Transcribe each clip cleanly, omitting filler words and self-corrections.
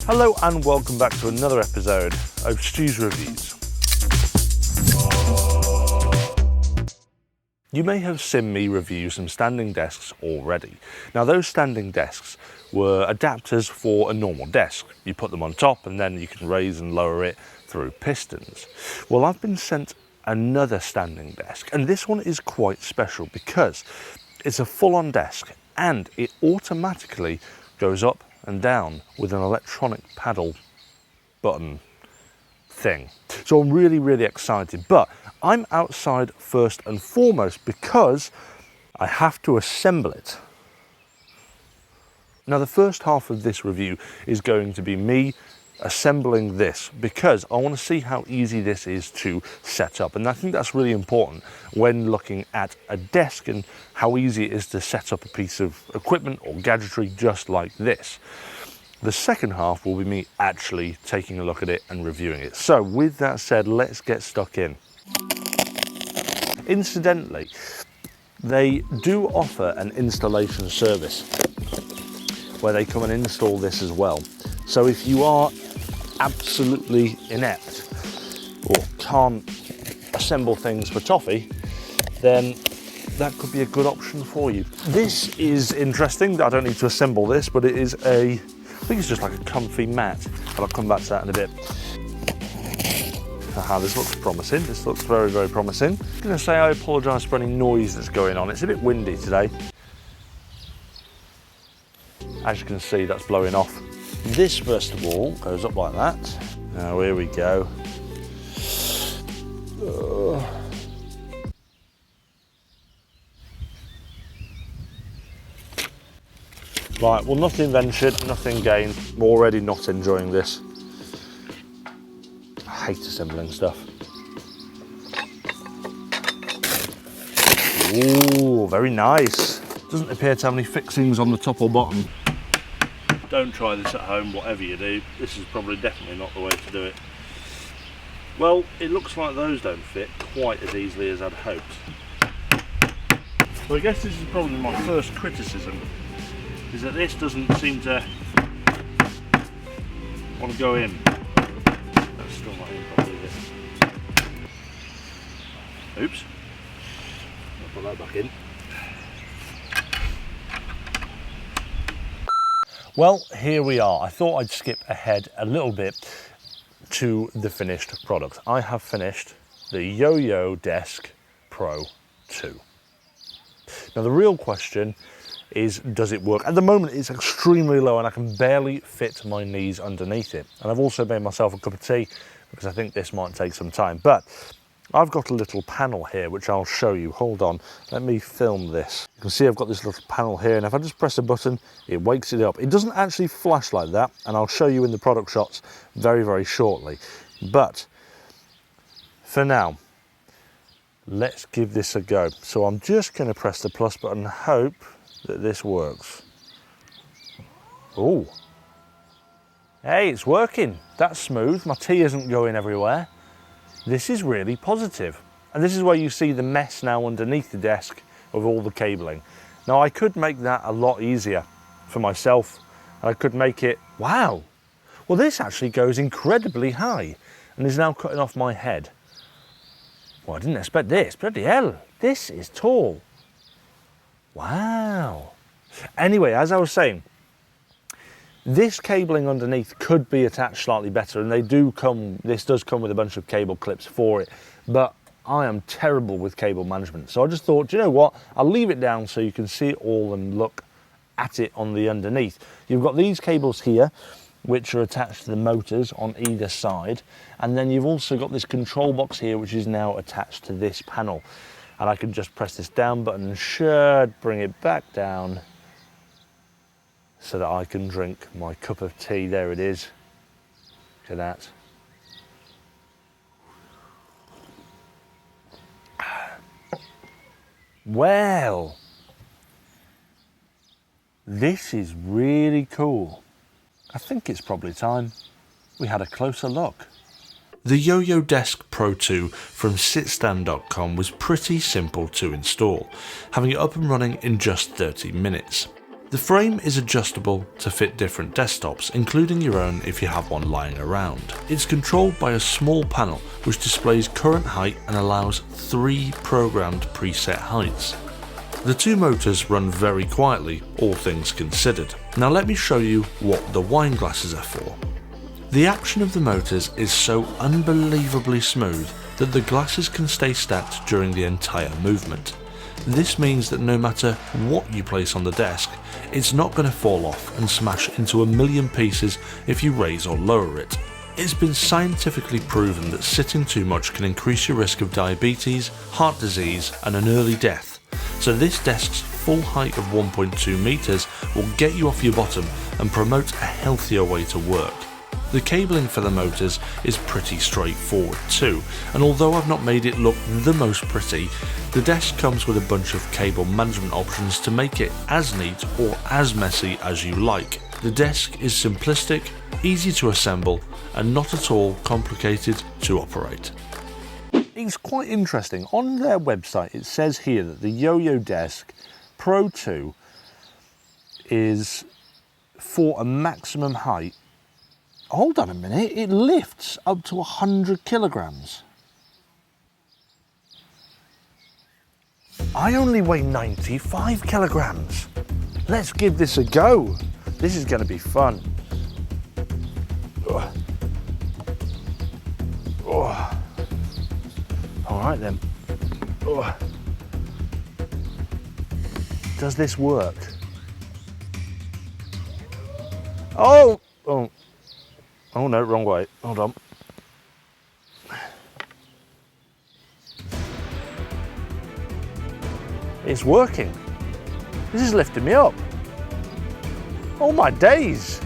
Hello and welcome back to another episode of Stu's Reviews. You may have seen me review some standing desks already. Now those standing desks were adapters for a normal desk. You put them on top and then you can raise and lower it through pistons. Well, I've been sent another standing desk, and this one is quite special because it's a full-on desk and it automatically goes up and down with an electronic paddle button thing. So I'm really excited, but I'm outside first and foremost because I have to assemble it. Now the first half of this review is going to be me assembling this because I want to see how easy this is to set up, and I think that's really important when looking at a desk and how easy it is to set up a piece of equipment or gadgetry just like this. The second half will be me actually taking a look at it and reviewing it. So with that said, let's get stuck in. Incidentally, they do offer an installation service where they come and install this as well. So if you are absolutely inept or can't assemble things for toffee, then that could be a good option for you. This is interesting. I don't need to assemble this, but it is I think it's just like a comfy mat, but I'll come back to that in a bit. Aha, this looks promising. This looks very promising. I'm gonna say I apologise for any noise that's going on. It's a bit windy today. As you can see, that's blowing off. This, first of all, goes up like that. Now, here we go. Right, well, nothing ventured, nothing gained. I'm already not enjoying this. I hate assembling stuff. Ooh, very nice. Doesn't appear to have any fixings on the top or bottom. Don't try this at home, whatever you do. This is probably definitely not the way to do it. Well, it looks like those don't fit quite as easily as I'd hoped. So I guess this is probably my first criticism, is that this doesn't seem to want to go in. That's still not in properly, is it? Oops. I'll put that back in. Well, here we are. I thought I'd skip ahead a little bit to the finished product. I have finished the Yo-Yo Desk Pro 2. Now the real question is, does it work? At the moment it's extremely low and I can barely fit my knees underneath it. And I've also made myself a cup of tea because I think this might take some time. But I've got a little panel here which I'll show you. Hold on, let me film this. You can see I've got this little panel here, and if I just press a button, it wakes it up. It doesn't actually flash like that, and I'll show you in the product shots very shortly. But for now, let's give this a go. So I'm just going to press the plus button and hope that this works. Oh, hey, it's working. That's smooth. My tea isn't going everywhere. This is really positive. And this is where you see the mess now underneath the desk of all the cabling. Now I could make that a lot easier for myself, and I could make it, wow, well this actually goes incredibly high and is now cutting off my head. Well, I didn't expect this, bloody hell, this is tall. Wow. Anyway, as I was saying, this cabling underneath could be attached slightly better, and this does come with a bunch of cable clips for it, but I am terrible with cable management. So I just thought, you know what, I'll leave it down so you can see it all and look at it on the underneath. You've got these cables here, which are attached to the motors on either side, and then you've also got this control box here, which is now attached to this panel. And I can just press this down button and should bring it back down so that I can drink my cup of tea. There it is. Look at that. Well, this is really cool. I think it's probably time we had a closer look. The Yo-Yo Desk Pro 2 from Sitstand.com was pretty simple to install, having it up and running in just 30 minutes. The frame is adjustable to fit different desktops, including your own if you have one lying around. It's controlled by a small panel which displays current height and allows 3 programmed preset heights. The 2 motors run very quietly, all things considered. Now let me show you what the wine glasses are for. The action of the motors is so unbelievably smooth that the glasses can stay stacked during the entire movement. This means that no matter what you place on the desk, it's not going to fall off and smash into a million pieces if you raise or lower it. It's been scientifically proven that sitting too much can increase your risk of diabetes, heart disease and an early death. So this desk's full height of 1.2 meters will get you off your bottom and promote a healthier way to work. The cabling for the motors is pretty straightforward too, and although I've not made it look the most pretty, the desk comes with a bunch of cable management options to make it as neat or as messy as you like. The desk is simplistic, easy to assemble, and not at all complicated to operate. It's quite interesting. On their website it says here that the Yo-Yo Desk Pro 2 is for a maximum height. Hold on a minute, it lifts up to 100 kilograms. I only weigh 95 kilograms. Let's give this a go. This is going to be fun. Ugh. Ugh. All right then. Ugh. Does this work? Oh! Oh. Oh no, wrong way. Hold on. It's working. This is lifting me up. Oh my days.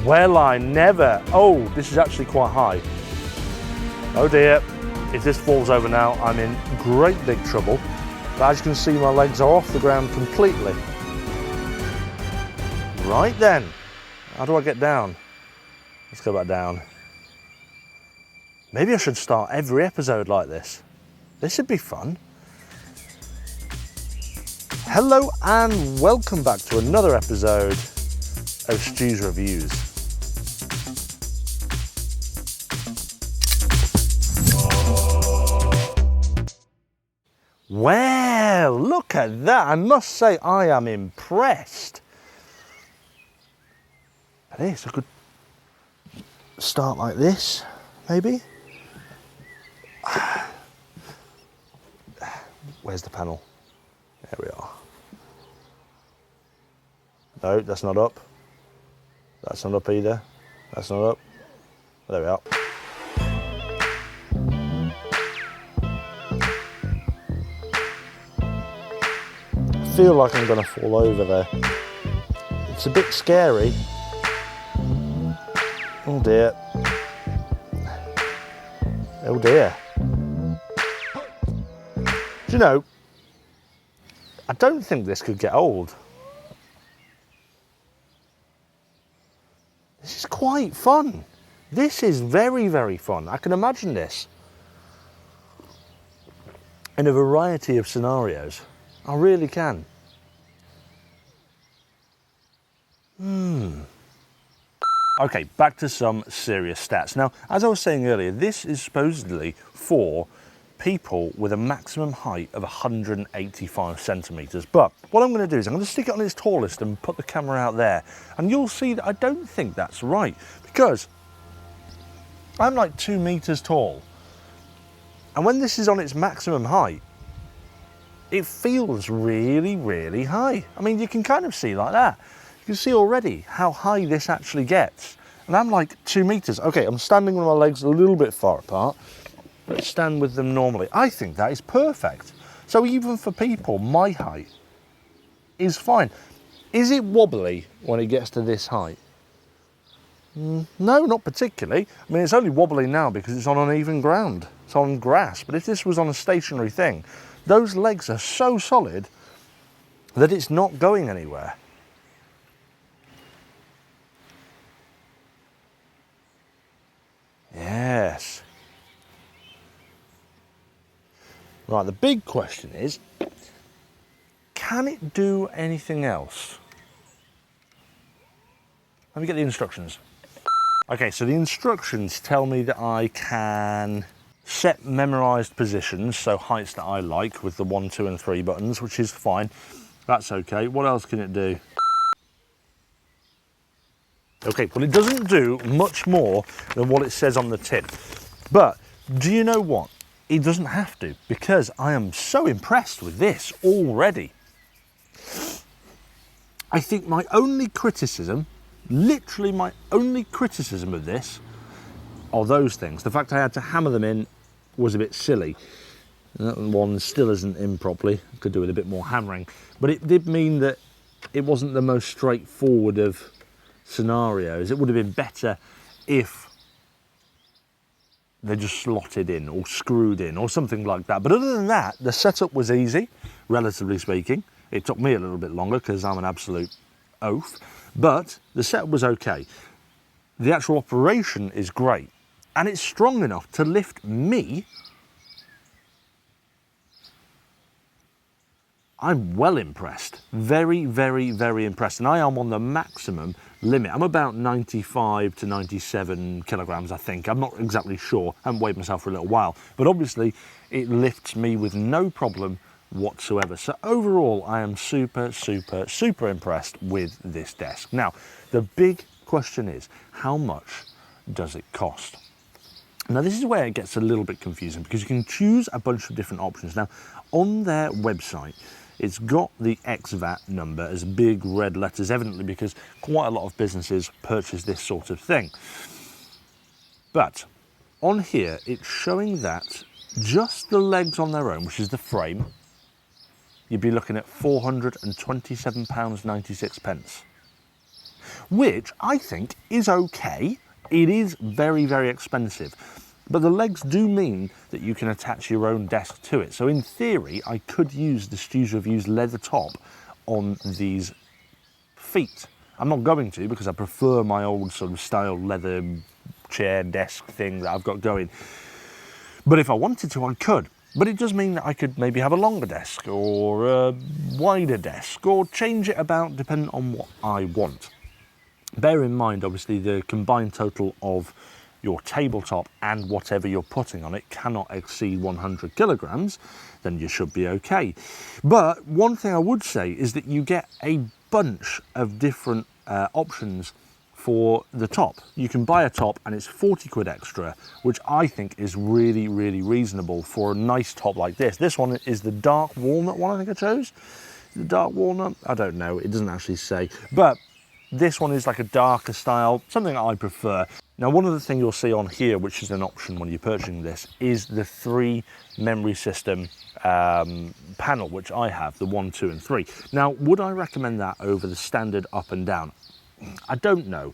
Well, I never. Oh, this is actually quite high. Oh dear. If this falls over now, I'm in great big trouble. But as you can see, my legs are off the ground completely. Right then, how do I get down? Let's go back down. Maybe I should start every episode like this. This would be fun. Hello and welcome back to another episode of Stu's Reviews. Well, look at that. I must say I am impressed. This, I could start like this, maybe. Where's the panel? There we are. No, that's not up. That's not up either. That's not up. There we are. I feel like I'm going to fall over there. It's a bit scary. Oh dear. Oh dear. Do you know, I don't think this could get old. This is quite fun. This is very, very fun. I can imagine this in a variety of scenarios. I really can. Okay, back to some serious stats. Now, as I was saying earlier, this is supposedly for people with a maximum height of 185 centimetres. But what I'm going to do is I'm going to stick it on its tallest and put the camera out there. And you'll see that I don't think that's right, because I'm like 2 meters tall. And when this is on its maximum height, it feels really, really high. I mean, you can kind of see like that. You can see already how high this actually gets. And I'm like 2 meters. Okay, I'm standing with my legs a little bit far apart. Let's stand with them normally. I think that is perfect. So even for people my height is fine. Is it wobbly when it gets to this height? No, not particularly. I mean, it's only wobbly now because it's on uneven ground. It's on grass. But if this was on a stationary thing, those legs are so solid that it's not going anywhere. Yes. Right, the big question is, can it do anything else? Let me get the instructions. Okay, so the instructions tell me that I can set memorized positions, so heights that I like with the 1, 2 and 3 buttons, which is fine. That's okay. What else can it do? Okay, well, it doesn't do much more than what it says on the tin. But do you know what? It doesn't have to, because I am so impressed with this already. I think my only criticism, literally my only criticism of this, are those things. The fact I had to hammer them in was a bit silly. That one still isn't in properly. Could do with a bit more hammering. But it did mean that it wasn't the most straightforward of scenarios. It would have been better if they just slotted in or screwed in or something like that. But other than that, the setup was easy, relatively speaking. It took me a little bit longer because I'm an absolute oaf, but the setup was okay. The actual operation is great, and it's strong enough to lift me. I'm well impressed, very, very, very impressed, and I am on the maximum limit. I'm about 95 to 97 kilograms, I think. I'm not exactly sure. I haven't weighed myself for a little while, but obviously it lifts me with no problem whatsoever. So overall, I am super, super, super impressed with this desk. Now, the big question is, how much does it cost? Now, this is where it gets a little bit confusing because you can choose a bunch of different options. Now, on their website, it's got the XVAT number as big red letters, evidently because quite a lot of businesses purchase this sort of thing. But on here, it's showing that just the legs on their own, which is the frame, you'd be looking at £427.96, which I think is okay. It is very, very expensive, but the legs do mean that you can attach your own desk to it. So in theory, I could use the Studio Views leather top on these feet. I'm not going to because I prefer my old sort of style leather chair desk thing that I've got going. But if I wanted to, I could. But it does mean that I could maybe have a longer desk or a wider desk or change it about depending on what I want. Bear in mind, obviously, the combined total of your tabletop and whatever you're putting on it cannot exceed 100 kilograms, then you should be okay. But one thing I would say is that you get a bunch of different options for the top. You can buy a top and it's 40 quid extra, which I think is really, really reasonable for a nice top like this. This one is the dark walnut one, I think I chose. The dark walnut? I don't know, it doesn't actually say. But this one is like a darker style, something I prefer. Now, one of the things you'll see on here, which is an option when you're purchasing this, is the 3 memory system panel, which I have, the 1, 2 and 3. Now, would I recommend that over the standard up and down? I don't know.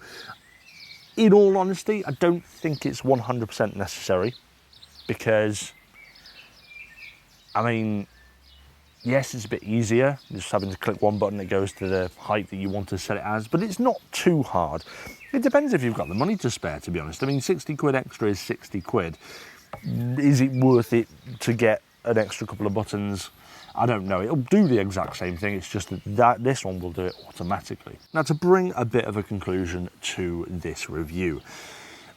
In all honesty, I don't think it's 100% necessary because, I mean, yes, it's a bit easier, just having to click one button, it goes to the height that you want to set it as, but it's not too hard. It depends if you've got the money to spare, to be honest. I mean, 60 quid extra is 60 quid. Is it worth it to get an extra couple of buttons? I don't know. It'll do the exact same thing. It's just that this one will do it automatically. Now, to bring a bit of a conclusion to this review,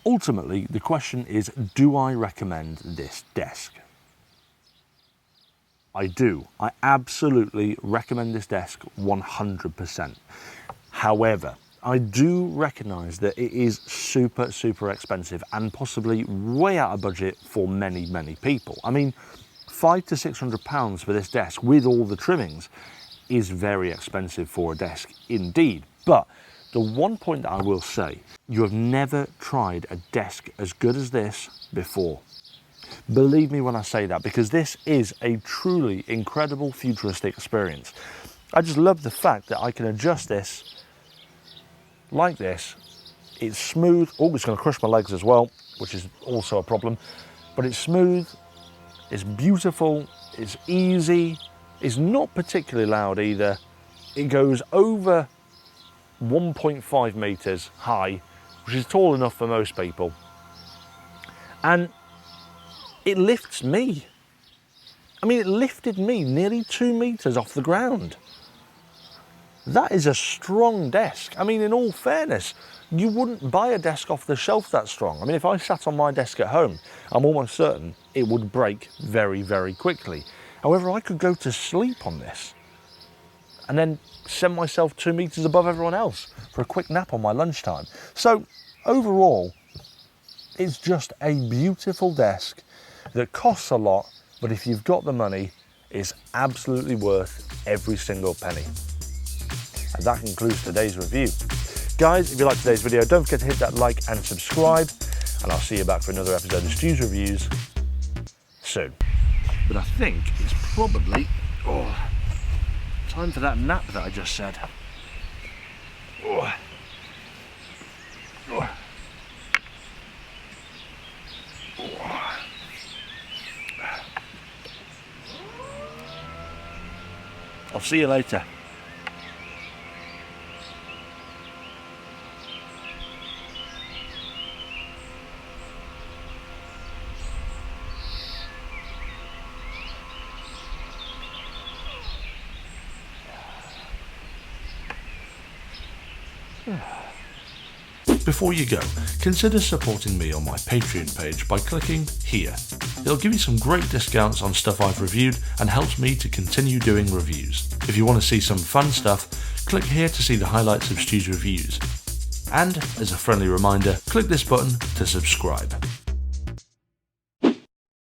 ultimately, the question is, do I recommend this desk? I do. I absolutely recommend this desk 100%. However, I do recognise that it is super, super expensive and possibly way out of budget for many, many people. I mean, £500 to £600 for this desk with all the trimmings is very expensive for a desk indeed. But the one point that I will say, you have never tried a desk as good as this before. Believe me when I say that, because this is a truly incredible futuristic experience. I just love the fact that I can adjust this like this. It's smooth. Oh, it's going to crush my legs as well, which is also a problem. But it's smooth, it's beautiful, it's easy, it's not particularly loud either. It goes over 1.5 meters high, which is tall enough for most people. And it lifts me. I mean, it lifted me nearly 2 meters off the ground. That is a strong desk. I mean, in all fairness, you wouldn't buy a desk off the shelf that strong. I mean, if I sat on my desk at home, I'm almost certain it would break very, very quickly. However, I could go to sleep on this and then send myself 2 meters above everyone else for a quick nap on my lunchtime. So overall, it's just a beautiful desk that costs a lot, but if you've got the money, is absolutely worth every single penny. And that concludes today's review. Guys, if you liked today's video, don't forget to hit that like and subscribe, and I'll see you back for another episode of Stu's Reviews soon. But I think it's probably time for that nap that I just said. I'll see you later. Before you go, consider supporting me on my Patreon page by clicking here. It'll give you some great discounts on stuff I've reviewed and helps me to continue doing reviews. If you want to see some fun stuff, click here to see the highlights of Stu's reviews. And, as a friendly reminder, click this button to subscribe.